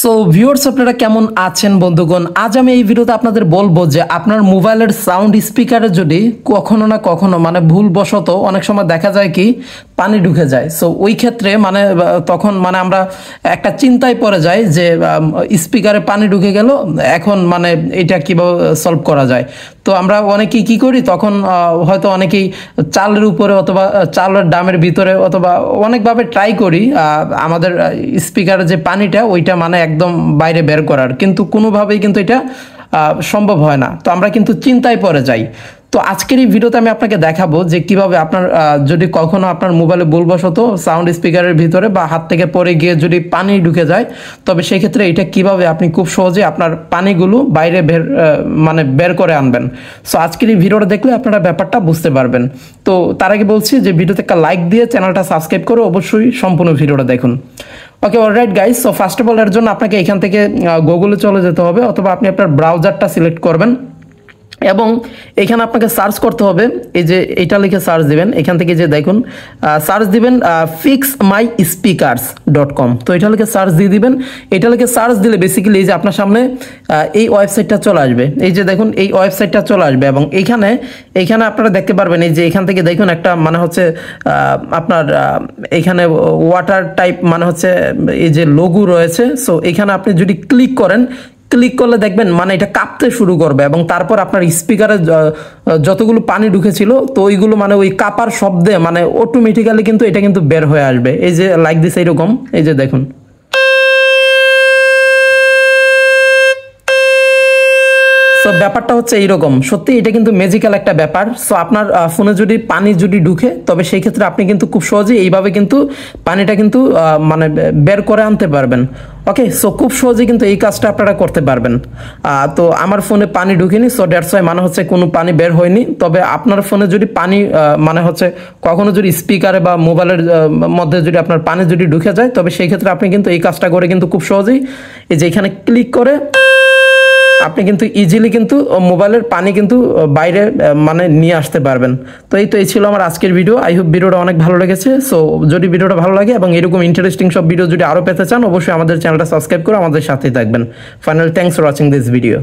So viewers আপনারা কেমন আছেন বন্ধুগণ। আজ আমি এই ভিডিওতে আপনাদের বলবো যে আপনার মোবাইলের সাউন্ড স্পিকারে যদি কখনো না কখনো মানে ভুলবশত অনেক সময় দেখা যায় কি পানি ঢুকে যায়। সো ওই ক্ষেত্রে মানে তখন মানে আমরা একটা চিন্তায় পড়ে যাই যে স্পিকারে পানি ঢুকে গেল, এখন মানে এটা কিভাবে সলভ করা যায়। তো আমরা অনেকেই কি করি তখন হয়তো অনেকেই চালের উপরে অথবা চালের ডামের ভিতরে অথবা অনেকভাবে ট্রাই করি আমাদের স্পিকারের যে পানিটা ওইটা মানে একদম বাইরে বের করার, কিন্তু কোনোভাবেই কিন্তু এটা সম্ভব হয় না। তো আমরা কিন্তু চিন্তায় পড়ে যাই। তো আজকের এই ভিডিওতে আমি আপনাকে দেখাবো যে কিভাবে আপনার যদি কখনো আপনার মোবাইলে ভুলবশত সাউন্ড স্পিকারের ভিতরে বা হাত থেকে পড়ে গিয়ে যদি পানি ঢুকে যায়, তবে সেই ক্ষেত্রে এটা কিভাবে আপনি খুব সহজে আপনার পানিগুলো বাইরে বের করে আনবেন। সো আজকের এই ভিডিওটা দেখলে আপনারা ব্যাপারটা বুঝতে পারবেন। তো তার আগে বলছি যে ভিডিওতে একটা লাইক দিয়ে চ্যানেলটা সাবস্ক্রাইব করে অবশ্যই সম্পূর্ণ ভিডিওটা দেখুন। Okay, all right guys. So first of all এর জন্য আপনাকে এখান থেকে গুগলে চলে যেতে হবে অথবা আপনি আপনার ব্রাউজারটা সিলেক্ট করবেন এবং এখানে আপনাকে সার্চ করতে হবে। এই যে এটা লিখে সার্চ দিবেন, এখান থেকে যে দেখুন সার্চ দিবেন fixmyspeakers.com। তো এটা লিখে সার্চ দিয়ে দিবেন। এটা লিখে সার্চ দিলে বেসিক্যালি এই যে আপনার সামনে এই ওয়েবসাইটটা চলে আসবে। এই যে দেখুন এই ওয়েবসাইটটা চলে আসবে এবং এইখানে আপনারা দেখতে পারবেন এই যে এখান থেকে দেখুন একটা মানে হচ্ছে আপনার এখানে ওয়াটার টাইপ মানে হচ্ছে এই যে লোগো রয়েছে। সো এখানে আপনি যদি ক্লিক করলে দেখবেন মানে এটা কাঁপতে শুরু করবে এবং তারপর আপনার স্পিকারে যতগুলো পানি ঢুকেছিল তো ওইগুলো মানে ওই কাঁপার শব্দে মানে অটোমেটিক্যালি কিন্তু এটা কিন্তু বের হয়ে আসবে। এই যে লাইক দিস এইরকম, এই যে দেখুন। সো ব্যাপারটা হচ্ছে এইরকম, সত্যি এটা কিন্তু ম্যাজিক্যাল একটা ব্যাপার। সো আপনার ফোনে যদি পানি ঢুকে তবে সেই ক্ষেত্রে আপনি কিন্তু খুব সহজেই এইভাবে কিন্তু পানিটা কিন্তু মানে বের করে আনতে পারবেন। ওকে, সো খুব সহজেই কিন্তু এই কাজটা আপনারা করতে পারবেন। তো আমার ফোনে পানি ঢুকেনি, সো দ্যাটস ওয়াই মানে হচ্ছে কোনো পানি বের হয়নি। তবে আপনার ফোনে যদি পানি মানে হচ্ছে কখনো যদি স্পিকারে বা মোবাইলের মধ্যে যদি আপনার পানি ঢুকে যায় তবে সেই ক্ষেত্রে আপনি কিন্তু এই কাজটা করে কিন্তু খুব সহজেই এই যে এখানে ক্লিক করে আপনি কিন্তু ইজিলি কিন্তু মোবাইলের পানি কিন্তু বাইরে মানে নিয়ে আসতে পারবেন। তো এই ছিল আমার আজকের ভিডিও। আই হোপ ভিডিওটা অনেক ভালো লেগেছে। সো যদি ভিডিওটা ভালো লাগে এবং এরকম ইন্টারেস্টিং সব ভিডিও যদি আরও পেতে চান অবশ্যই আমাদের চ্যানেলটা সাবস্ক্রাইব করে আমাদের সাথেই থাকবেন। Final thanks for watching this video.